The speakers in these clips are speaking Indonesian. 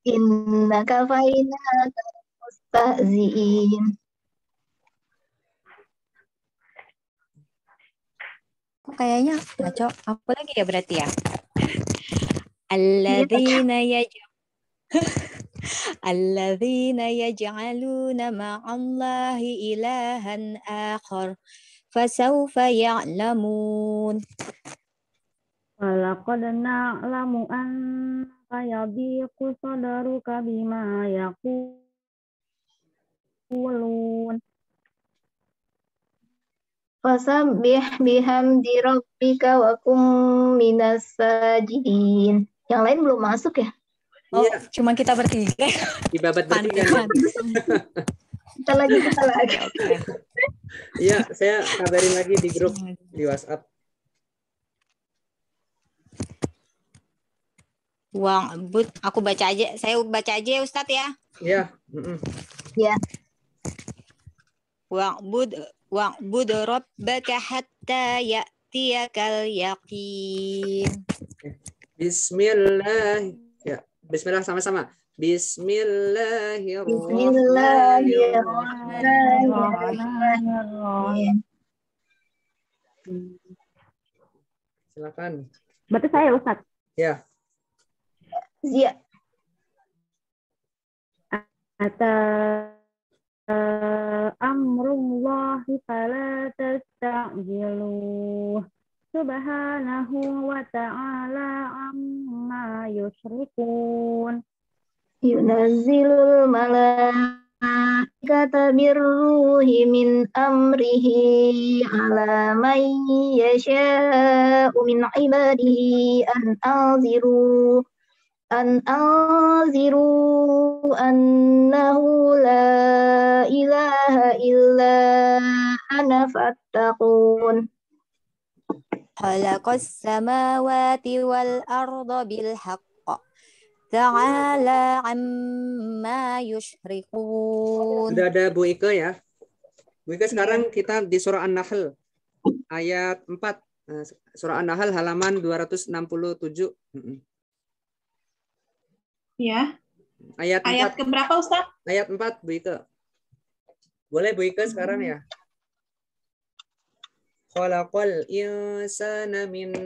Inna kafainaka mustahzi'in. Kok kayaknya ngaco. Aku lagi ya berarti ya. Alladzina yaj'aluna ma'allahi ilahan akhar fasawfa ya'lamun. Walaqad na'lamu annaka yadhiqu sadruka bima yaqulun. Fasabbih bihamdi rabbika wa kum minas sajidin. Yang lain belum masuk ya? Oh, Iya, cuma kita bertiga. dibabat bertiga. Kita lagi. Oke. Iya, saya kabarin lagi di grup di WhatsApp. Wa'bud, aku baca aja. Saya baca aja ya Ustadz ya. Iya. Ya. Wa'bud rabbaka hatta ya'tiyakal yaqin. Bismillah. Ya, bismillah sama-sama. Bismillahirrahmanirrahim. Silakan. Berarti saya Ustaz. Ya. Zia. Amrullahi fala tasta'jiluh. Subhanahu wa ta'ala amma yusyrikun. Yunazzilul malaikata birruhi min amrihi ala man yasha'u min ibadihi an anziru annahu la ilaha illa ana fattaqun. Khalaqas samawati wal arda bil haqq. Ta'ala amma yushrikun. Sudah ada Bu Ike ya. Bu Ike sekarang kita di surah An-Nahl ayat 4. Surah An-Nahl halaman 267. Ya. Ayat ke berapa Ustaz? Ayat 4 Bu Ike. Boleh Bu Ike sekarang ya? Khalaqal insana min.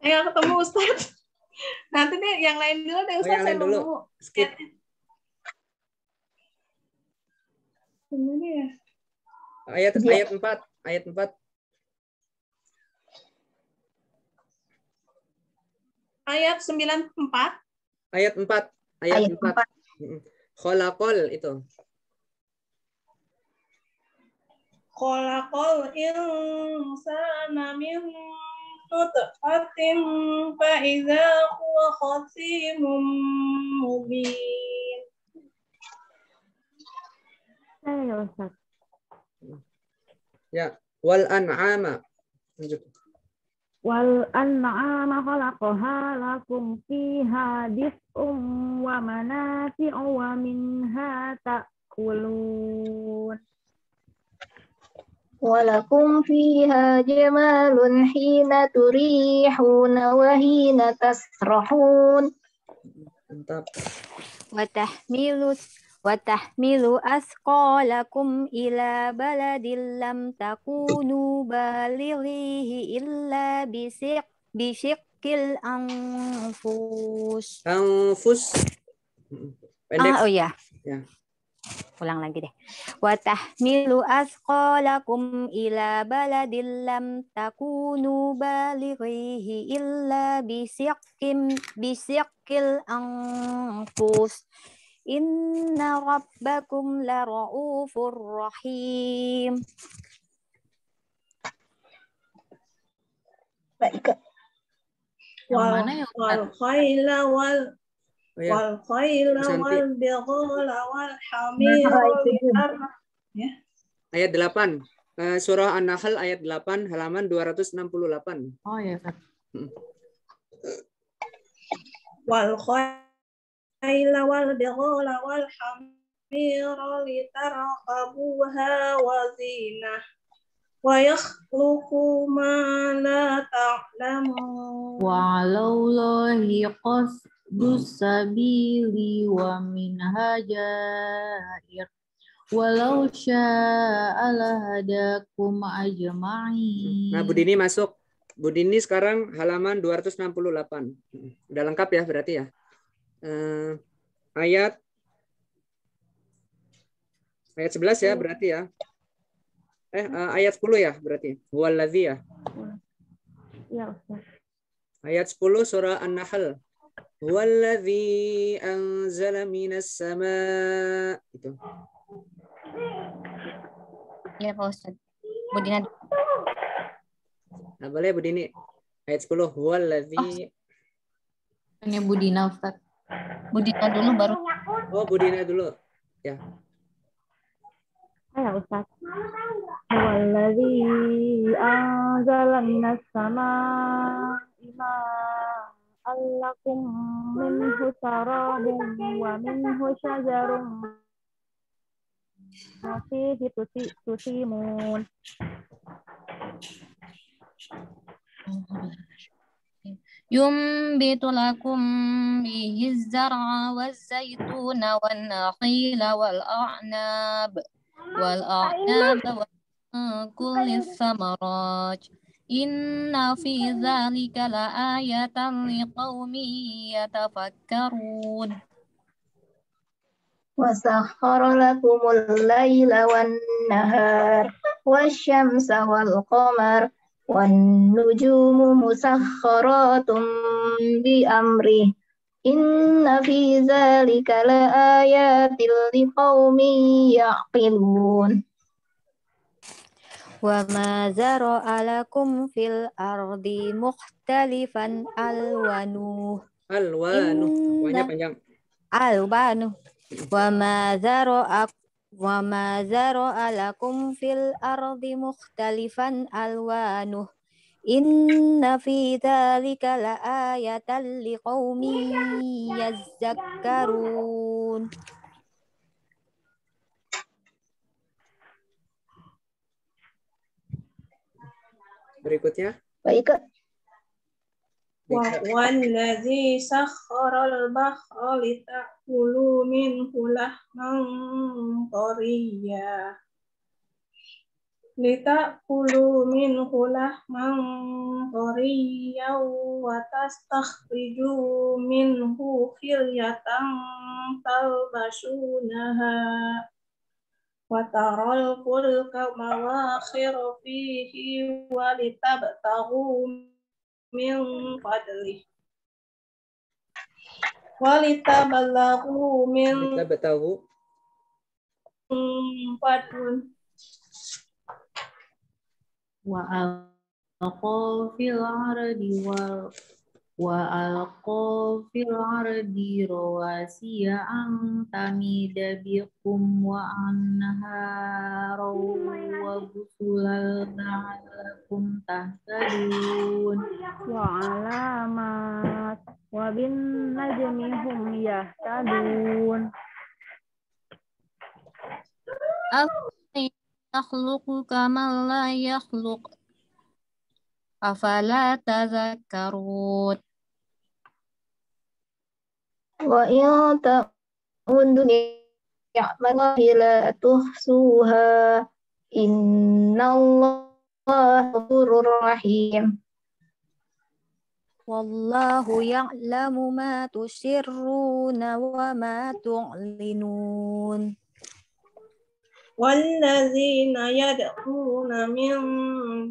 Saya nggak ketemu Ustaz. Nanti deh yang lain dulu deh Ustaz. Yang lain dulu. Skip. Ayat 4. Ayat 4. Ayat 94. Ayat 4. Ayat 4. Khalaqal itu. Khalaqal insana min nutfatin fa idza huwa khasimun mubin. Saya Ustaz. Ya, wal an'ama. Wal an'ama khalaqaha lakum fiha dif'un wa manafi'u wa minha ta'kulun. Walakum fiha jamalun hina turihuna wa hina tasrahun. Mantap. Wa tahmilu asqalakum ila baladil lam takunu balighihi illa bisiqqil anfus. Pendek. Oh ya. Ya. Ulang lagi deh. Wa tahmilu asqalakum ila baladil lam takunu balighihi illa bisiqqil anfus. Inna rabbakum la ra'ufur rahim. Baik. Wal khayla wal bighala wal hamira. Ayat 8. Surah An-Nahl ayat 8 halaman 268. Oh ya, Kak. Wal khayla wal bighala wal hamira litarkabuha wa zinah wa yakhluqu ma la ta'lamun. Wa 'alallahi qasdus sabili wa minha jair. Walau syaa lahadakum ajma'in. Nah, Bu Dini masuk. Bu Dini sekarang halaman 268. Udah lengkap ya berarti ya. Ayat 11 ya berarti ya. Ayat 10 ya berarti. Huwallazi ya. Ya, Ustaz. Ayat 10 surah An-Nahl. Huwallazi anzala minas sama. Itu. Ya Pak Ustadz. Bu Dina. Nah, boleh Bu Dini. Ayat 10. Huwallazi. Ini Bu Dina, Ustaz. Bu Dina dulu baru. Oh, Bu Dina dulu. Ya. Ya, Ustaz. Wallazi anzala minas samaa'i ma'an lakum minhu sarabun wa minhu syajarun fihi tusimun. ينبت لكم به الزرع والزيتون والنخيل والأعناب ومن كل الثمرات إن في ذلك لآية لقوم يتفكرون وسخر لكم الليل والنهار والشمس والقمر والنجوم مسخرات بأمره إن في ذلك لآيات لقوم يعقلون وما زرع لكم في الأرض مختلفا ألوانه Wahnya panjang. ألوانه وما زرع لكم في الأرض مختلفا ألوانه إن في ذلك لآية لقوم يذكرون. Berikutnya. Baik, Kak. Wallazi sakharal bahra litakulu minhu lahman tariyya wa tastakhriju minhu khiryatan talbasunaha wa taral fulka mawakhira fihi wa litabtaghu min fadlih walitabalagu min fadlun Wa alqa fil ardi rawasiya an tamida bikum wa anhara wa busulal la'allakum tahtadun wa alamat wa bin najmi hum yahtadun. yakhluqu kama la yakhluq afala tadhakkarun. Wa in ta'uddu ni'matallahi la tuhsuha innallaha ghafurur rahim. Wallahu ya'lamu ma tusirruna wa ma tu'linun. walladzina yad'una min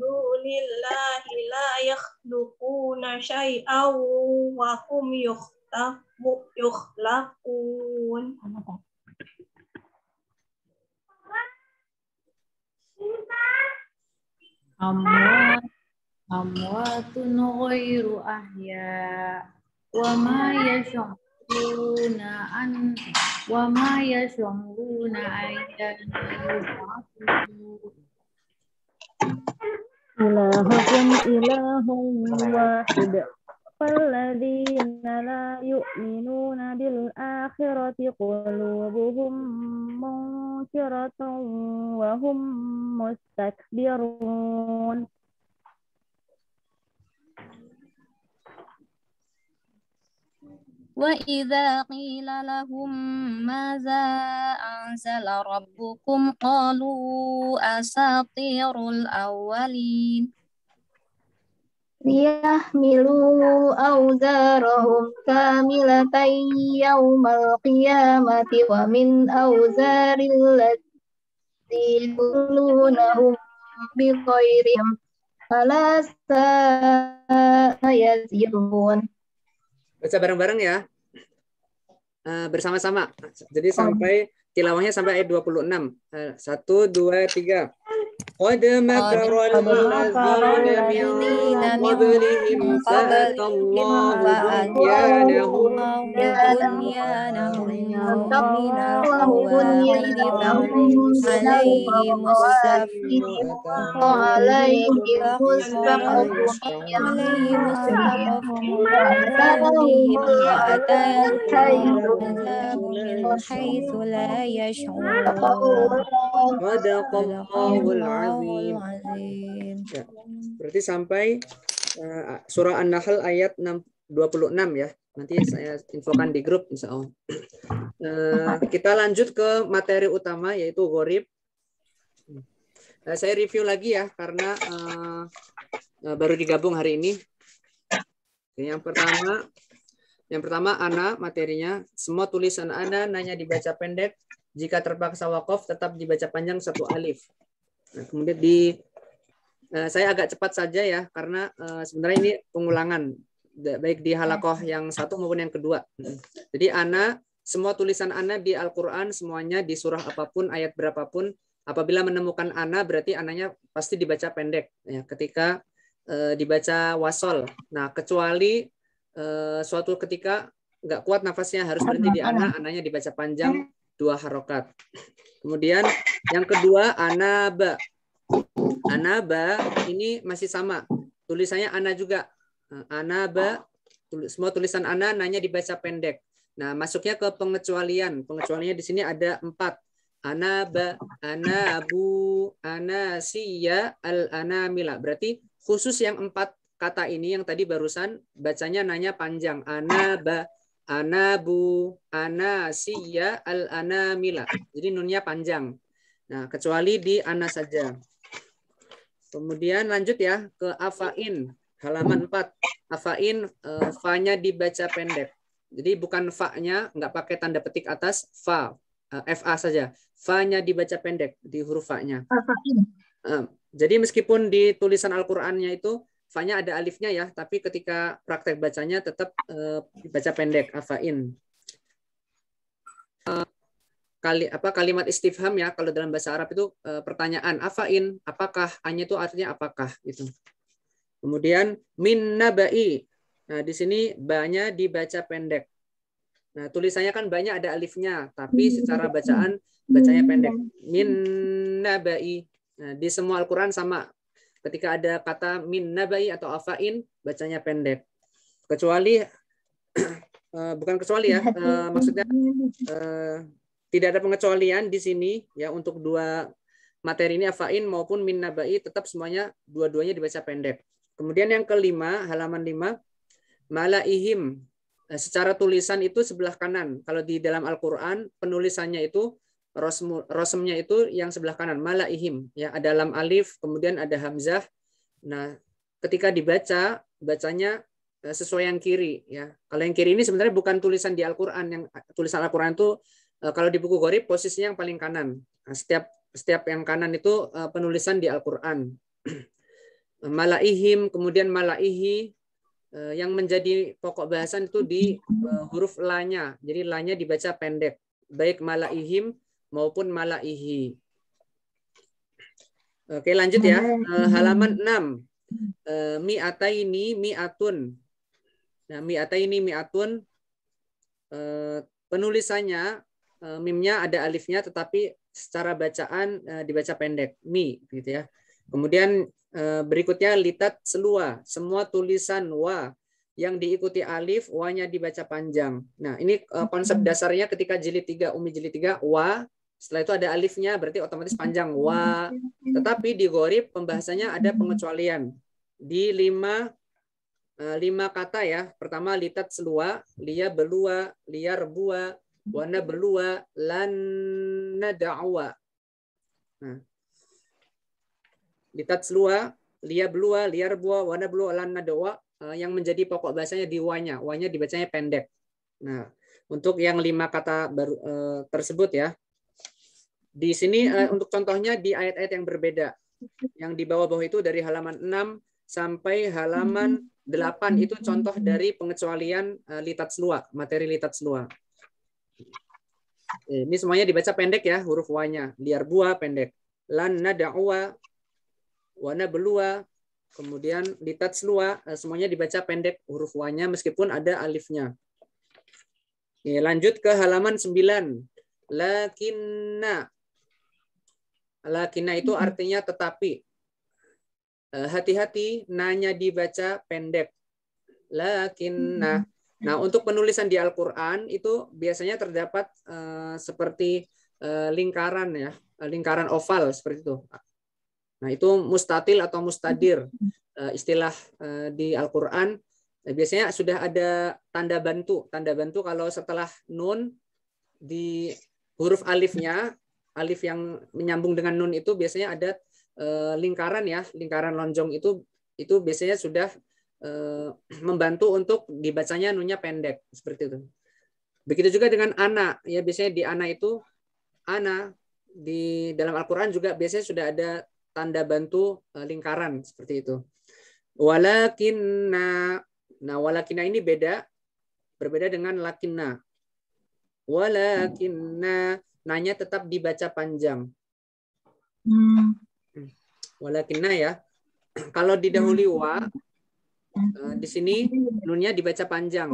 dunillahi la yakhluquna syai'aw wa hum yukhlaqun. Amwatun ghairu ahya wa ma yash'uruna ayyana yub'atsun. Ilahukum ilahun wahid falladzina la yu'minuna bil akhirati qulubuhum munkiratun wa hum mustakbirun. وإذا قيل لهم ماذا أنزل ربكم قالوا أساطير الأولين ليحملوا أوزارهم كاملة يوم القيامة ومن أوزار الذين يضلونهم بغيرهم ألا ساء يزرون. Baca bareng-bareng ya. Bersama-sama. Jadi sampai tilawahnya sampai ayat 26. 1, 2, 3. قد مكر الذين من قبلهم فأتى الله بنيانهم من القواعد عليهم السقف عليهم العذاب من حيث لا يشعرون صدق Allahul Azim. Ya, berarti sampai surah An-Nahl ayat 26 ya. Nanti saya infokan di grup insya Allah. Kita lanjut ke materi utama yaitu gharib. Saya review lagi ya karena baru digabung hari ini. Yang pertama ana materinya, semua tulisan ana nanya dibaca pendek. Jika terpaksa wakaf tetap dibaca panjang 1 alif. Nah, kemudian saya agak cepat saja ya karena sebenarnya ini pengulangan baik di halakoh yang 1 maupun yang kedua. Jadi ana, semua tulisan ana di Al-Qur'an semuanya di surah apapun, ayat berapapun, apabila menemukan ana berarti ananya pasti dibaca pendek ya ketika dibaca wasol. Nah, kecuali suatu ketika nggak kuat nafasnya harus berhenti di ana, ananya dibaca panjang 2 harokat. Kemudian yang kedua anaba. Anaba ini masih sama. Tulisannya ana juga. Anaba, semua tulisan ana nanya dibaca pendek. Nah, masuknya ke pengecualian. Pengecualiannya di sini ada 4. Anaba, anabu, anasiya, al-anamila. Berarti khusus yang 4 kata ini yang tadi barusan bacanya nanya panjang. Anaba, anabu, anasiya, al-anamila. Jadi nunnya panjang. Nah, kecuali di ana saja. Kemudian lanjut ya ke afain, halaman 4. Afain, fa-nya dibaca pendek. Jadi bukan fa-nya, nggak pakai tanda petik atas, fa, fa saja. Fa-nya dibaca pendek di huruf fa-nya. Jadi meskipun di tulisan Al-Qur'annya itu fa-nya ada alifnya ya, tapi ketika praktek bacanya tetap dibaca pendek, afain. Kalimat istifham ya, kalau dalam bahasa Arab itu pertanyaan, afain, apakah, a-nya itu artinya apakah gitu. Kemudian min nabai. Nah, di sini ba-nya dibaca pendek. Nah, tulisannya kan banyak ada alifnya, tapi secara bacaan bacanya pendek. Min nabai. Nah, di semua Al-Qur'an sama. Ketika ada kata min nabai atau afain, bacanya pendek. Kecuali, bukan kecuali ya, maksudnya tidak ada pengecualian di sini ya untuk 2 materi ini, afain maupun min nabai, tetap semuanya dua-duanya dibaca pendek. Kemudian yang kelima, halaman 5, malaihim. Secara tulisan itu sebelah kanan. Kalau di dalam Al-Qur'an penulisannya itu rosemnya itu yang sebelah kanan, malaihim ya, ada lam alif, kemudian ada hamzah. Nah, ketika dibaca bacanya sesuai yang kiri ya. Kalau yang kiri ini sebenarnya bukan tulisan di Al-Qur'an, yang tulisan Al-Qur'an itu kalau di buku gharib posisinya yang paling kanan. Nah, setiap yang kanan itu penulisan di Al-Qur'an. Malaihim, kemudian malaihi, yang menjadi pokok bahasan itu di huruf la-nya. Jadi la-nya dibaca pendek, baik malaihim maupun malaihi. Oke, lanjut ya. Halaman 6. Mi'ataini mi'atun. Nah, mi'ataini mi'atun, penulisannya mimnya ada alifnya, tetapi secara bacaan dibaca pendek, mi gitu ya. Kemudian berikutnya litat selua, semua tulisan wa yang diikuti alif, wa-nya dibaca panjang. Nah, ini konsep dasarnya ketika jilid 3, Umi jilid 3, wa, setelah itu ada alifnya, berarti otomatis panjang, wa. Tetapi di gharib pembahasannya ada pengecualian. Di 5 5 kata ya. Pertama litat selua, lia belua, liar bua, wana belua, lan nada'wa. Nah, litat selua, lia belua, liar bua, wana belua, lan nada'wa, yang menjadi pokok bahasanya di wanya. Wanya dibacanya pendek. Nah, untuk yang 5 kata baru tersebut ya. Di sini untuk contohnya di ayat-ayat yang berbeda. Yang di bawah-bawah itu dari halaman 6 sampai halaman 8 itu contoh dari pengecualian litat selua, materi litat selua. Ini semuanya dibaca pendek ya, huruf wanya. Liar bua pendek. Lan nada'wa, wana belua, kemudian litat selua, semuanya dibaca pendek huruf wanya meskipun ada alifnya. Oke, lanjut ke halaman 9. Lakinna. Lakinna itu artinya tetapi. Hati-hati, nanya dibaca pendek. Lakinna. Nah, untuk penulisan di Al-Quran itu biasanya terdapat seperti lingkaran ya, lingkaran oval seperti itu. Nah, itu mustatil atau mustadir istilah di Al-Quran. Biasanya sudah ada tanda bantu. Tanda bantu kalau setelah nun di huruf alifnya, alif yang menyambung dengan nun itu biasanya ada lingkaran ya, lingkaran lonjong itu biasanya sudah membantu untuk dibacanya nunnya pendek seperti itu. Begitu juga dengan ana ya, biasanya di ana itu ana di dalam Al-Qur'an juga biasanya sudah ada tanda bantu lingkaran seperti itu. Walakinna. Nah, walakinna ini berbeda dengan lakinna. Walakinna, nanya tetap dibaca panjang. Walakinna ya. Kalau didahului wa, di sini nunnya dibaca panjang.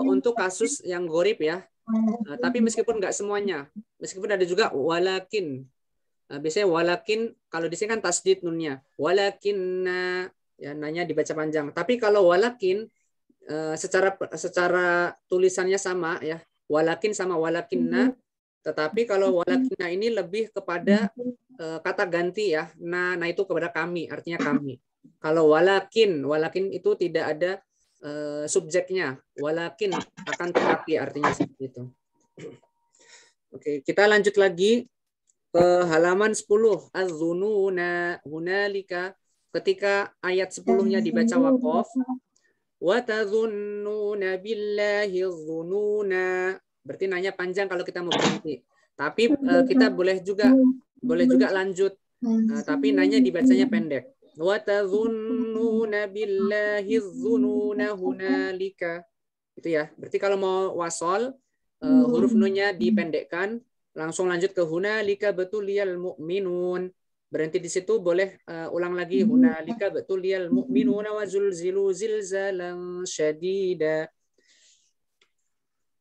Untuk kasus yang gorib ya. Tapi meskipun nggak semuanya, meskipun ada juga walakin. Biasanya walakin, kalau di sini kan tasdid nunnya. Walakinna, ya nanya dibaca panjang. Tapi kalau walakin, secara tulisannya sama ya. Walakin sama walakinna. Tetapi kalau walakinna ini lebih kepada kata ganti ya. Nah itu kepada kami, artinya kami. Kalau walakin itu tidak ada subjeknya. Walakin akan tetapi artinya seperti itu. Oke, kita lanjut lagi ke halaman 10. Az-zununa hunalika, ketika ayat 10-nya dibaca waqaf. Wa tazunnuna billahi dzununa. Berarti nanya panjang kalau kita mau berhenti. Tapi kita boleh juga lanjut. Tapi nanya dibacanya pendek. Wa tazunnuna billahi dzununa hunalika. Itu ya. Berarti kalau mau wasol, huruf nunnya dipendekkan, langsung lanjut ke hunalika betuliyal mu'minun. Berhenti di situ, boleh ulang lagi. Hunalika betuliyal mu'minuna wa zulzilu zilzalan syadida.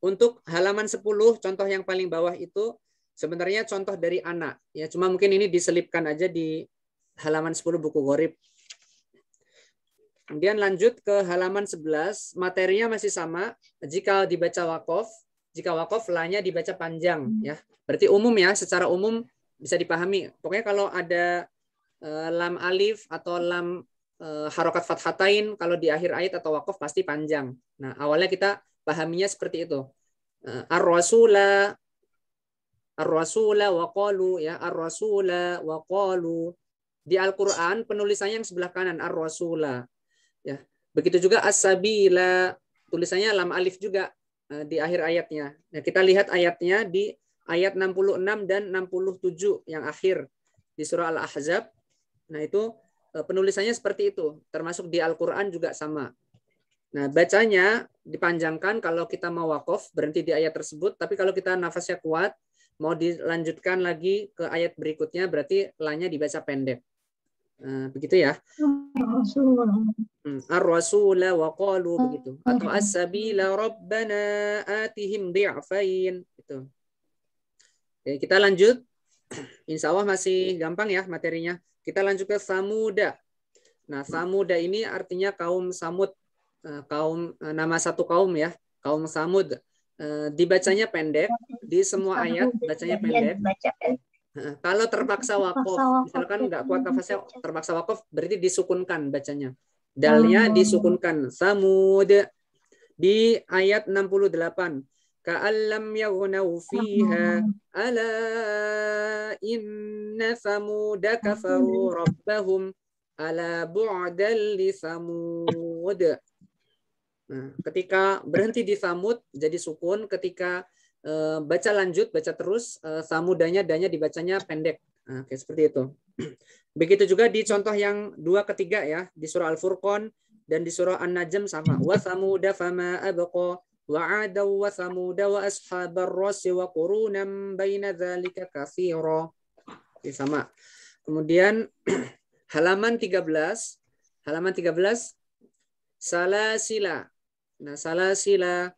Untuk halaman 10, contoh yang paling bawah itu sebenarnya contoh dari anak. Ya, cuma mungkin ini diselipkan aja di halaman 10 buku Gharib. Kemudian lanjut ke halaman 11, materinya masih sama. Jika dibaca waqaf, jika waqaf la-nya dibaca panjang ya. Berarti umum ya, secara umum bisa dipahami. Pokoknya kalau ada lam alif atau lam harokat fathatain, kalau di akhir ayat atau waqaf pasti panjang. Nah, awalnya kita pahaminya seperti itu. Ar-rasula wa qalu ya, ar-rasula wa qalu. Di Al-Qur'an penulisannya yang sebelah kanan, ar-rasula. Ya. Begitu juga as-sabila, tulisannya lam alif juga di akhir ayatnya. Nah, kita lihat ayatnya di ayat 66 dan 67 yang akhir di surah Al-Ahzab. Nah, itu penulisannya seperti itu. Termasuk di Al-Qur'an juga sama. Nah, bacanya dipanjangkan kalau kita mau waqaf, berhenti di ayat tersebut. Tapi kalau kita nafasnya kuat, mau dilanjutkan lagi ke ayat berikutnya, berarti la-nya dibaca pendek. Begitu ya. Ar-rasula wa qalu, begitu. Atau as-sabila rabbana atihim di'afain. Itu. Oke, kita lanjut. Insya Allah masih gampang ya materinya. Kita lanjut ke Samuda. Nah, Samuda ini artinya kaum Samud. Kaum, nama satu kaum ya. Kaum Samud. Dibacanya pendek. Di semua ayat bacanya pendek. Kalau terpaksa waqaf, misalkan nggak kuat nafasnya, terpaksa waqaf, berarti disukunkan bacanya. Dalnya disukunkan. Samud. Di ayat 68. Ka'allam yaghnaw fiha ala inna samuda kafaru rabbahum ala bu'dan li samud. Nah, ketika berhenti di samud jadi sukun, ketika baca lanjut, baca terus, samudanya danya dibacanya pendek. Nah, kayak seperti itu. Begitu juga di contoh yang 2 ketiga ya, di surah Al-Furqan dan di surah An-Najm sama. Wa samuda fama abqa wa 'ada wa samuda wa ashabar rasi wa qurunam baina dzalika katsira. Sama. Kemudian halaman 13 salasila. Nah, salasila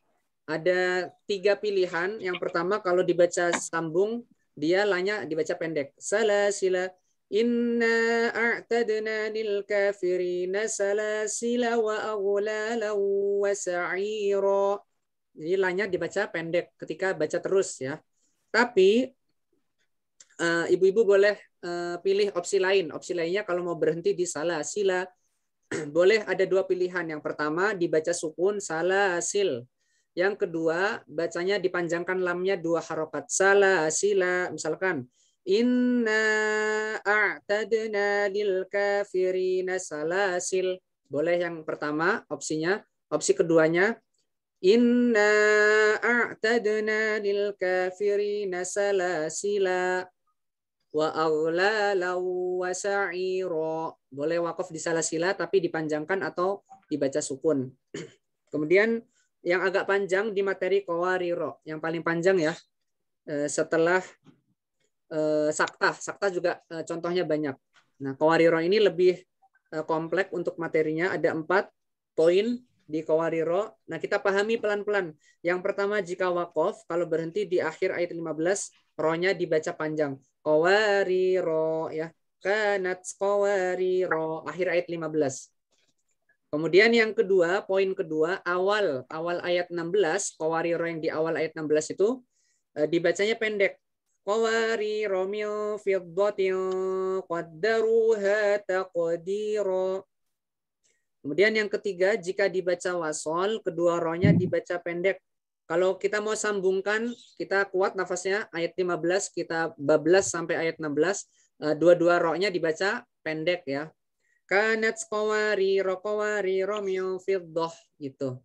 ada 3 pilihan. Yang pertama kalau dibaca sambung, dia lanya dibaca pendek. Salasila. Inna a'tadna lil kafirina salasila wa aghlala wa sa'ira. Jadi lanya dibaca pendek ketika baca terus ya. Tapi ibu-ibu boleh pilih opsi lain. Opsi lainnya kalau mau berhenti di salasila boleh ada 2 pilihan. Yang pertama dibaca sukun salasil. Yang kedua bacanya dipanjangkan lamnya 2 harokat. Salasila. Misalkan inna a'tadna lil kafirina salasil. Boleh yang pertama opsinya. Opsi keduanya inna a'tadna lil kafirina salasila wa aghlala wa sa'ira. Boleh wakaf di salasila tapi dipanjangkan atau dibaca sukun. Kemudian yang agak panjang di materi qawariro, yang paling panjang ya setelah sakta. Sakta juga contohnya banyak. Nah, qawariro ini lebih kompleks untuk materinya, ada 4 poin di qawariro. Nah, kita pahami pelan-pelan. Yang pertama jika wakaf, kalau berhenti di akhir ayat 15, rohnya dibaca panjang. Qawariro ya. Kanat qawariro, akhir ayat 15. Kemudian yang kedua, poin kedua, awal ayat 16, qawariro yang di awal ayat 16 itu dibacanya pendek. Qawariro min fiddatin qaddaruha taqdira. Kemudian yang ketiga, jika dibaca wasol, kedua rohnya dibaca pendek. Kalau kita mau sambungkan, kita kuat nafasnya, ayat 15, kita bablas sampai ayat 16, dua-dua rohnya dibaca pendek ya. Kanat qawariro min fiddah gitu.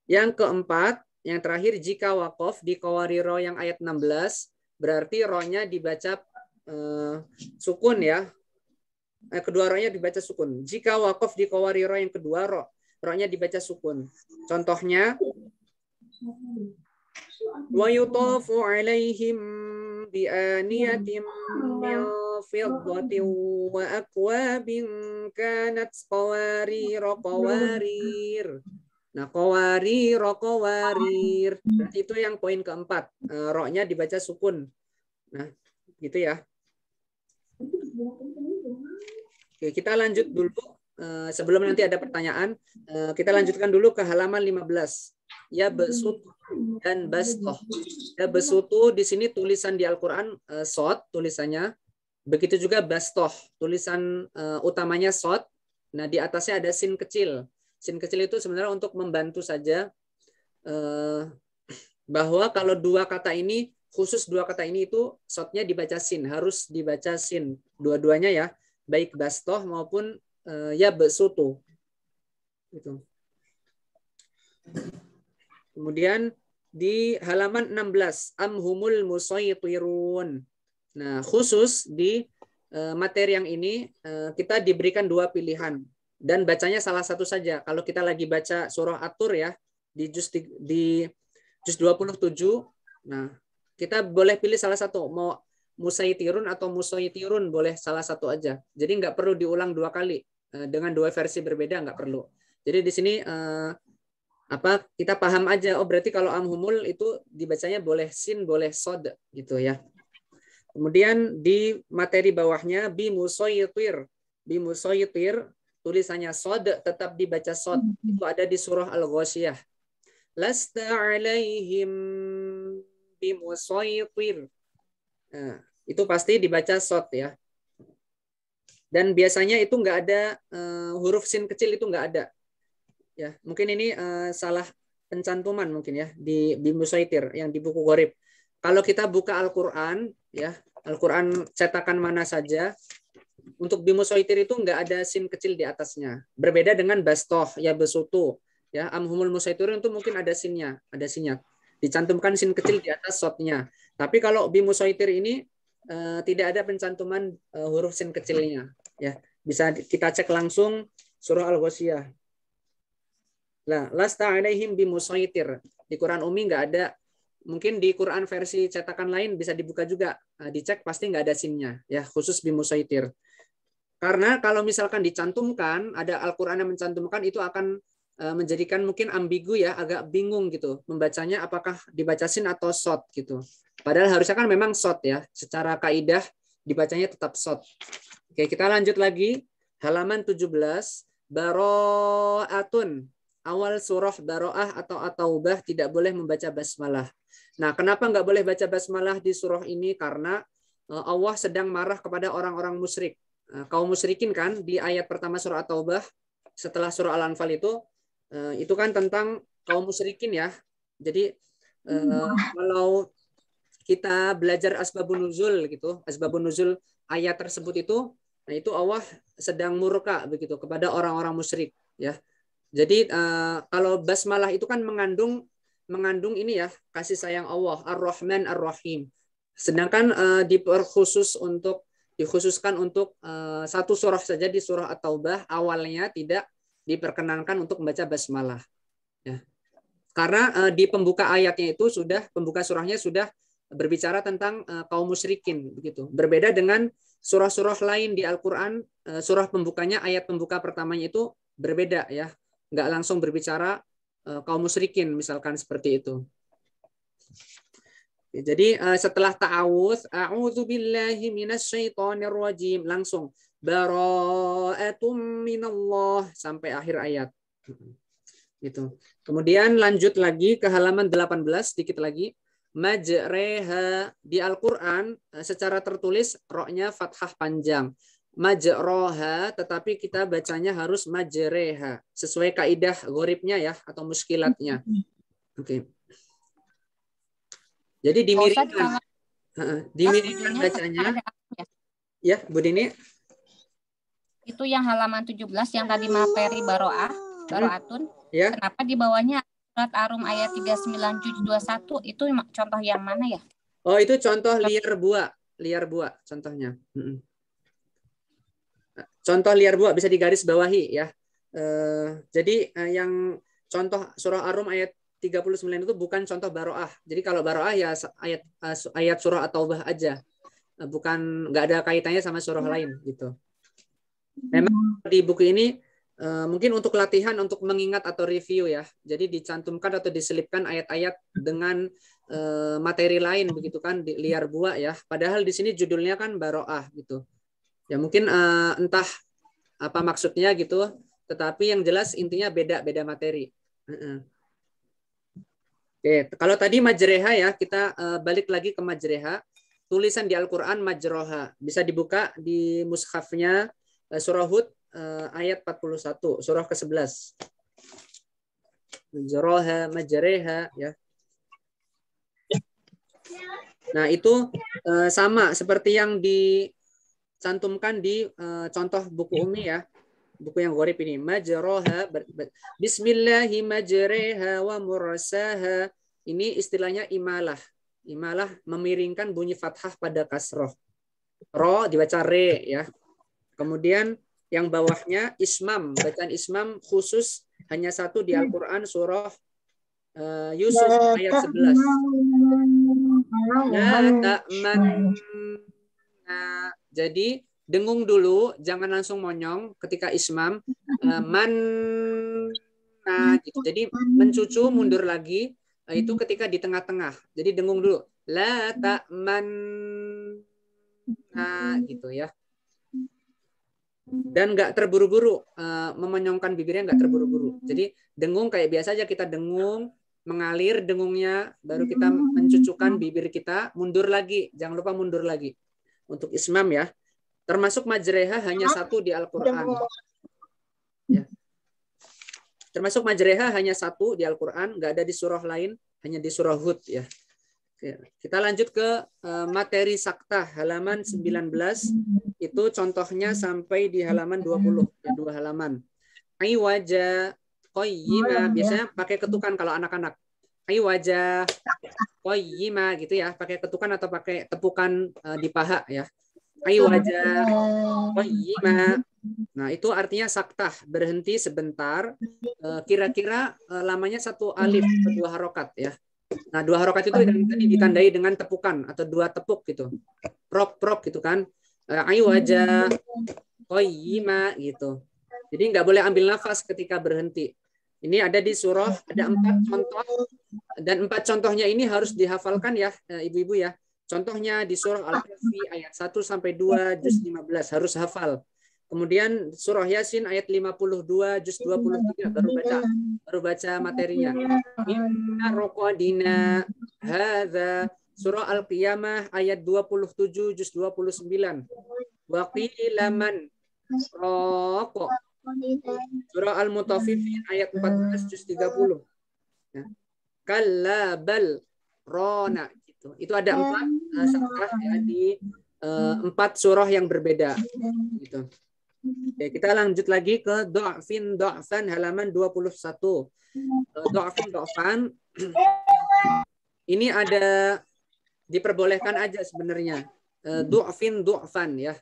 Yang keempat, yang terakhir, jika wakaf di qawariro yang ayat 16, berarti rohnya dibaca sukun ya. Kedua rohnya dibaca sukun. Jika wakaf di qawariro yang kedua, rohnya dibaca sukun. Contohnya, wa yutafu alaihim bi aniyatin min fiddatin wa akwabin kanat qawarir. Nah, qawarir. Berarti itu yang poin keempat. Rohnya dibaca sukun. Nah, gitu ya. Oke, kita lanjut dulu. Sebelum nanti ada pertanyaan, kita lanjutkan dulu ke halaman 15. Ya besut dan bastoh. Ya besutu di sini tulisan di Al-Quran sod tulisannya. Begitu juga bastoh, tulisan utamanya sod. Nah, di atasnya ada sin kecil. Sin kecil itu sebenarnya untuk membantu saja bahwa kalau dua kata ini, khusus dua kata ini itu sodnya dibaca sin, harus dibaca sin. Dua-duanya ya, baik bastoh maupun ya besutu. Gitu. Kemudian di halaman 16, amhumul musaytirun. Nah, khusus di materi yang ini kita diberikan 2 pilihan dan bacanya salah satu saja. Kalau kita lagi baca surah At-Tur ya di juz 27, nah kita boleh pilih salah satu, mau musaytirun atau musaytirun, boleh salah satu aja. Jadi nggak perlu diulang 2 kali dengan 2 versi berbeda, nggak perlu. Jadi di sini kita paham aja, oh berarti kalau amhumul itu dibacanya boleh sin, boleh sod gitu ya. Kemudian di materi bawahnya bimusaytir. Bimusaytir tulisannya sod tetap dibaca sod. Itu ada di surah Al-Ghasyiyah. Lasta alaihim bimusaytir. Nah, itu pasti dibaca sod ya. Dan biasanya itu nggak ada huruf sin kecil, itu nggak ada. Ya, mungkin ini salah pencantuman mungkin ya di Musaitir yang di buku Gharib. Kalau kita buka Al-Qur'an ya, Al-Qur'an cetakan mana saja, untuk Musaitir itu nggak ada sin kecil di atasnya. Berbeda dengan Bastoh ya, Besutu ya, Amhumul Musaitirun itu mungkin ada sinnya, dicantumkan sin kecil di atas shotnya. Tapi kalau Musaitir ini tidak ada pencantuman huruf sin kecilnya ya. Bisa kita cek langsung surah Al-Ghasyiyah. Nah, lasta alaihim bimusaitir. Di Quran Umi nggak ada. Mungkin di Quran versi cetakan lain bisa dibuka juga. Nah, dicek pasti nggak ada sinnya ya, khusus bimusaitir. Karena kalau misalkan dicantumkan, ada Al-Quran yang mencantumkan, itu akan menjadikan mungkin ambigu ya, agak bingung gitu membacanya, apakah dibaca sin atau shot gitu. Padahal harusnya kan memang shot ya, secara kaidah dibacanya tetap shot. Oke, kita lanjut lagi halaman 17, Baro'atun. Awal surah Baro'ah atau At-Taubah tidak boleh membaca basmalah. Nah, kenapa nggak boleh baca basmalah di surah ini? Karena Allah sedang marah kepada orang-orang musyrik. Kaum musyrikin kan di ayat pertama surah At-Taubah setelah surah Al-Anfal itu kan tentang kaum musyrikin ya. Jadi kalau kita belajar asbabun nuzul gitu, asbabun nuzul ayat tersebut itu, nah itu Allah sedang murka begitu kepada orang-orang musyrik ya. Jadi kalau basmalah itu kan mengandung ini ya, kasih sayang Allah, Ar-Rahman Ar-Rahim. Sedangkan dikhususkan untuk satu surah saja di surah At-Taubah, awalnya tidak diperkenankan untuk membaca basmalah. Ya. Karena di pembuka ayatnya itu pembuka surahnya sudah berbicara tentang kaum musyrikin begitu. Berbeda dengan surah-surah lain di Al-Qur'an, surah pembukanya, ayat pembuka pertamanya itu berbeda ya. Nggak langsung berbicara kaum musyrikin misalkan seperti itu. Jadi setelah ta'awudz, a'udzubillahi minasyaitonir rajim, langsung bara'atum minallah sampai akhir ayat. Gitu. Kemudian lanjut lagi ke halaman 18 sedikit lagi. Majreha di Al-Qur'an secara tertulis roknya fathah panjang. Majroha, tetapi kita bacanya harus majreha sesuai kaidah gharibnya ya, atau muskilatnya. Oke. Jadi dimiringkan, bacanya. Ya, Bu Dini. Itu yang halaman 17 yang tadi materi Baro'atun. Ya. Kenapa di bawahnya surat Ar-Rum ayat 39-21 itu contoh yang mana ya? Oh, itu contoh liar buah contohnya. Contoh liar buah bisa digaris bawahi ya. Jadi yang contoh surah Ar-Rum ayat 39 itu bukan contoh Baro'ah. Jadi kalau Baro'ah ya ayat surah At-Taubah aja. Bukan, nggak ada kaitannya sama surah lain gitu. Memang di buku ini mungkin untuk latihan, untuk mengingat atau review ya. Jadi dicantumkan atau diselipkan ayat-ayat dengan materi lain begitu kan, di liar buah ya. Padahal di sini judulnya kan Baro'ah gitu. Ya mungkin entah apa maksudnya gitu, tetapi yang jelas intinya beda materi. Oke, kalau tadi majreha ya, kita balik lagi ke majreha. Tulisan di Al-Qur'an majroha. Bisa dibuka di mushafnya surah Hud ayat 41, surah ke-11. Majroha, majreha ya. Nah, itu sama seperti yang dicantumkan di contoh buku Umi ya. Buku yang gharib ini, majroha, bismillahi majreha wa mursaha. Ini istilahnya imalah. Imalah memiringkan bunyi fathah pada kasroh. Ro dibaca re ya. Kemudian yang bawahnya ismam, bacaan ismam khusus hanya satu di Al-Qur'an, surah Yusuf ayat 11. La ta'man. Nah, jadi dengung dulu, jangan langsung monyong ketika ismam. Man, nah, gitu. Jadi mencucu mundur lagi, itu ketika di tengah-tengah. Jadi dengung dulu. La ta'man, nah, gitu ya. Dan nggak terburu-buru, memonyongkan bibirnya nggak terburu-buru. Jadi dengung kayak biasa aja, kita dengung, mengalir dengungnya, baru kita mencucukkan bibir kita, mundur lagi. Jangan lupa mundur lagi. Untuk ismam ya. Termasuk majreha hanya satu di Al-Quran. Ya. Termasuk majreha hanya satu di Al-Quran, nggak ada di surah lain, hanya di surah Hud. Ya. Kita lanjut ke materi saktah halaman 19. Itu contohnya sampai di halaman 20, ya, 2 halaman. Iwaja qayyima, biasanya pakai ketukan kalau anak-anak. Iwaja qayyima gitu ya, pakai ketukan atau pakai tepukan di paha ya. Iwaja qayyima. Nah, itu artinya saktah, berhenti sebentar. Kira-kira lamanya 1 alif atau 2 harokat ya. Nah, 2 harokat itu tadi ditandai dengan tepukan atau 2 tepuk gitu. Prok gitu kan. Ayu wajah qayyima gitu. Jadi nggak boleh ambil nafas ketika berhenti. Ini ada di surah, ada 4 contoh dan 4 contohnya ini harus dihafalkan ya, ibu-ibu ya. Contohnya di surah Al-Kahfi ayat 1 sampai 2 juz 15 harus hafal. Kemudian surah Yasin ayat 52 juz 23 baru baca materinya. Inna raqadina hadza, surah Al-Qiyamah ayat 27 juz 29. Wa qila man raqa, surah Al-Mutaffifin ayat 14 juz 30. Ya. Kalla bal rona gitu. Itu ada 4 saktah ya, di 4 surah yang berbeda gitu. Oke, kita lanjut lagi ke do'fan halaman 21. Do'fan ini ada diperbolehkan aja sebenarnya. Do'fan ya.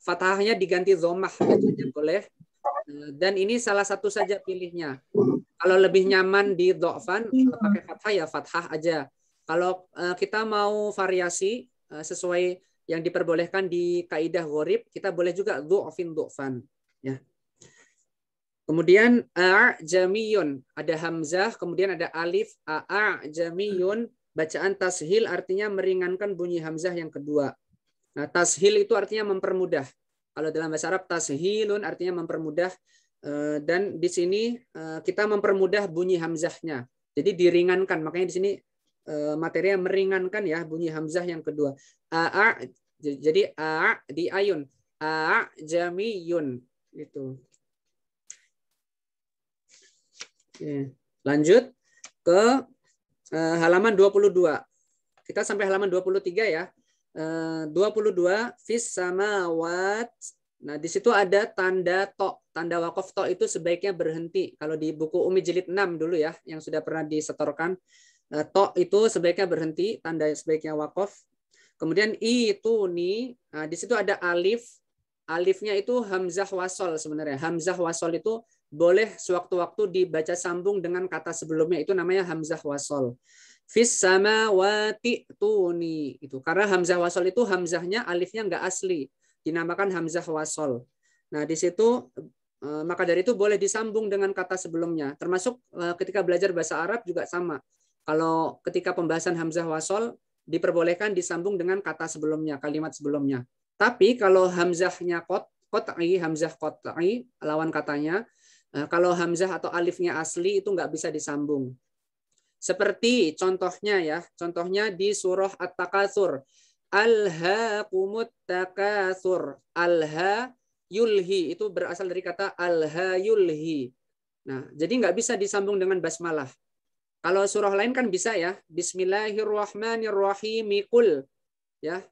Fathahnya diganti dhammah gitu, boleh. Dan ini salah satu saja pilihnya. Kalau lebih nyaman di do'fan pakai fathah ya fathah aja. Kalau kita mau variasi sesuai yang diperbolehkan di kaidah gharib, kita boleh juga do'fan ya. Kemudian a'jamiyun, ada hamzah, kemudian ada alif. A'jamiyun, bacaan tashil artinya meringankan bunyi hamzah yang kedua. Nah, tashil itu artinya mempermudah. Kalau dalam bahasa Arab tashilun artinya mempermudah, dan di sini kita mempermudah bunyi hamzahnya. Jadi diringankan, makanya di sini materinya meringankan ya bunyi hamzah yang kedua. Jadi di ayun jamiyun gitu. Oke. Lanjut ke halaman 22. Kita sampai halaman 23 ya. 22 fis samawat. Nah, di situ ada tanda to, tanda wakof to itu sebaiknya berhenti. Kalau di buku Umi jilid 6 dulu ya, yang sudah pernah disetorkan. To itu sebaiknya berhenti, tanda sebaiknya wakof. Kemudian itu nih, nah, di situ ada alif. Alifnya itu hamzah wasol sebenarnya. Hamzah wasol itu boleh sewaktu-waktu dibaca sambung dengan kata sebelumnya, itu namanya hamzah wasol. Fis samawati tuni itu. Karena hamzah wasol itu hamzahnya alifnya nggak asli, dinamakan hamzah wasol. Nah, di situ maka dari itu boleh disambung dengan kata sebelumnya. Termasuk ketika belajar bahasa Arab juga sama. Kalau ketika pembahasan hamzah wasol diperbolehkan disambung dengan kata sebelumnya, kalimat sebelumnya. Tapi kalau hamzahnya qat'i, hamzah qat'i lawan katanya, kalau hamzah atau alifnya asli itu nggak bisa disambung. Seperti contohnya ya, contohnya di surah At-Takatsur. Alhaakumut takatsur. Alha yulhi itu berasal dari kata alha yulhi. Nah, jadi nggak bisa disambung dengan basmalah. Kalau surah lain kan bisa ya, Bismillahirrahmanirrahim kul ya.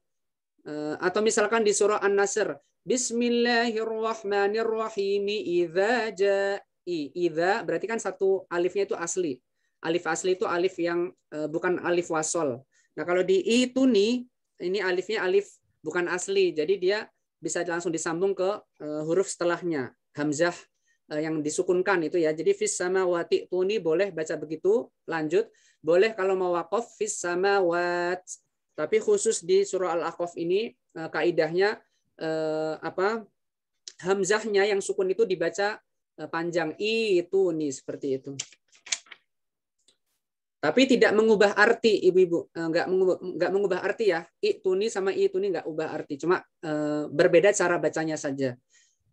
Atau misalkan di surah An-Nasr, Bismillahirrahmanirrahim idza ja'i. Idza berarti kan satu alifnya itu asli. Alif asli itu alif yang bukan alif wasol. Nah, kalau di itu nih, ini alifnya alif bukan asli. Jadi dia bisa langsung disambung ke huruf setelahnya, hamzah yang disukunkan itu ya. Jadi fis samawati tuni boleh baca begitu, lanjut. Boleh kalau mau waqaf fis samawat. Tapi khusus di surah Al-Aqaf ini kaidahnya hamzahnya yang sukun itu dibaca panjang, itu nih seperti itu. Tapi tidak mengubah arti, ibu-ibu, nggak mengubah arti ya. Ituni sama ituni nggak ubah arti, cuma berbeda cara bacanya saja.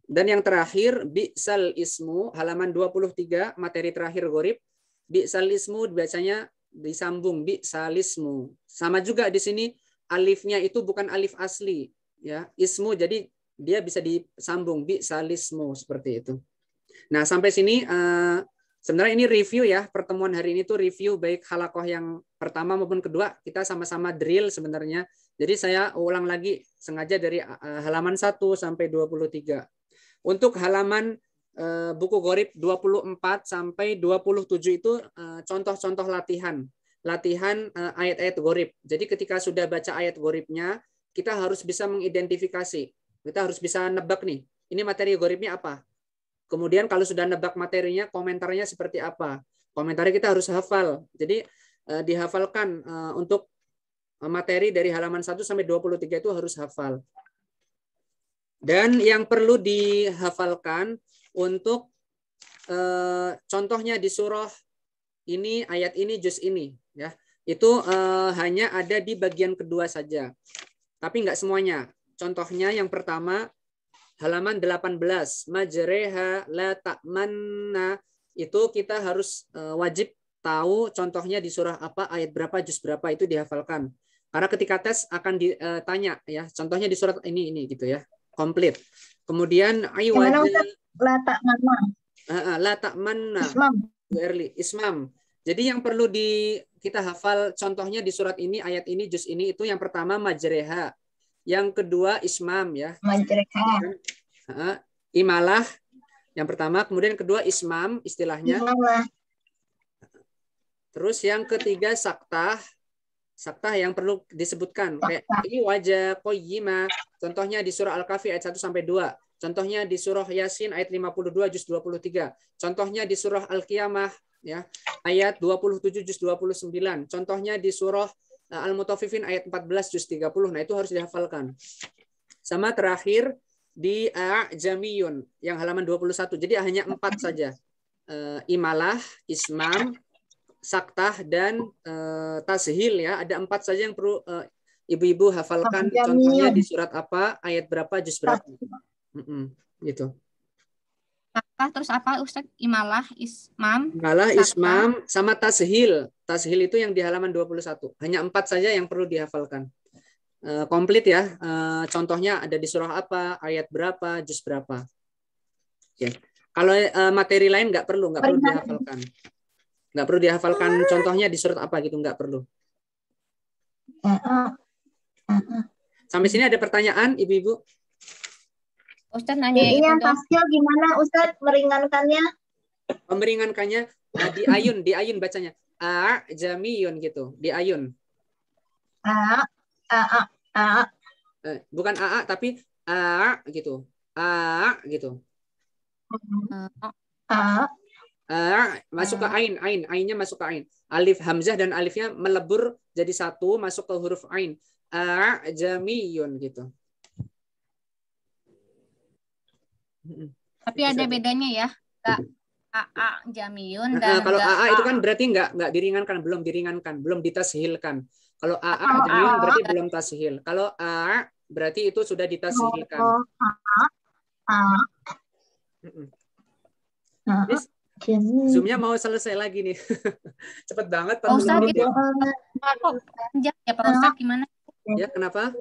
Dan yang terakhir, bi'sal ismu, halaman 23, materi terakhir gharib. Bi'sal ismu bacanya disambung, bi'sal ismu. Sama juga di sini alifnya itu bukan alif asli, ya. Ismu jadi dia bisa disambung bi salismu seperti itu. Nah, sampai sini sebenarnya ini review ya. Pertemuan hari ini tuh review baik halakoh yang pertama maupun kedua. Kita sama-sama drill sebenarnya. Jadi saya ulang lagi sengaja dari halaman 1 sampai 23. Untuk halaman buku Gorib 24 sampai 27 itu contoh-contoh latihan ayat-ayat Gorib. Jadi ketika sudah baca ayat Goribnya, kita harus bisa mengidentifikasi. Kita harus bisa nebak nih, ini materi Goribnya apa. Kemudian kalau sudah nebak materinya, komentarnya seperti apa. Komentarnya kita harus hafal. Jadi dihafalkan untuk materi dari halaman 1 sampai 23 itu harus hafal. Dan yang perlu dihafalkan untuk contohnya di surah ini, ayat ini, juz ini, ya, itu hanya ada di bagian kedua saja, tapi nggak semuanya. Contohnya yang pertama halaman 18, majreha la ta'manna, itu kita harus wajib tahu contohnya di surah apa, ayat berapa, juz berapa, itu dihafalkan. Karena ketika tes akan ditanya ya, contohnya di surat ini gitu ya, komplit. Kemudian la ta'manna ismam. Jadi yang perlu kita hafal contohnya di surat ini, ayat ini, juz ini, itu yang pertama majreha, yang kedua ismam ya. Majreha. Imalah yang pertama, kemudian kedua ismam istilahnya. Imalah. Terus yang ketiga saktah yang perlu disebutkan kayak ini wajah qayyima, contohnya di surah Al-Kahfi ayat 1 sampai 2. Contohnya di surah Yasin ayat 52 juz 23. Contohnya di surah Al-Qiyamah ya, ayat 27 juz 29. Contohnya di surah Al-Mutaffifin ayat 14 juz 30. Nah, itu harus dihafalkan. Sama terakhir di A'jamiyun yang halaman 21. Jadi hanya 4 saja. Imalah, ismam, saktah, dan tashil ya. Ada 4 saja yang perlu ibu-ibu hafalkan. Contohnya di surat apa, ayat berapa, juz berapa. Gitu. Terus apa Ustaz? Imalah, ismam, ismam, sama tashil. Tashil itu yang di halaman 21. Hanya 4 saja yang perlu dihafalkan. Komplit ya. Contohnya ada di surah apa, ayat berapa, juz berapa. Oke. Kalau materi lain nggak perlu dihafalkan. Nggak perlu dihafalkan contohnya di surat apa gitu, nggak perlu. Sampai sini ada pertanyaan, ibu-ibu? Ustaz nanya Ini itu yang dong. tasil gimana Ustaz meringankannya? Meringankannya di ayun bacanya. A'jamiyun gitu, di ayun. Bukan AA tapi gitu. Gitu. Masuk ke ain, ainnya masuk ke ain. Alif hamzah dan alifnya melebur jadi satu, masuk ke huruf ain. A'jamiyun gitu. Tapi ada bedanya ya. AA jamiyun dan kalau AA itu kan berarti nggak diringankan, belum ditashilkan. Kalau AA jamiyun berarti belum tashil. Kalau A berarti itu sudah ditashilkan. Zoom-nya mau selesai lagi nih. Cepet banget. Pak Ustaz itu panjang ya Pak Ustaz, gimana? Ya, kenapa?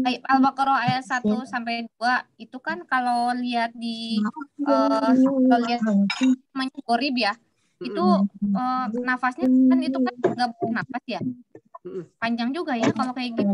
Al-Baqarah ayat 1 sampai 2 itu kan kalau lihat di kalau lihat namanya Gorib ya, itu nafasnya kan itu kan nggak boleh nafas ya. Panjang juga ya kalau kayak gitu.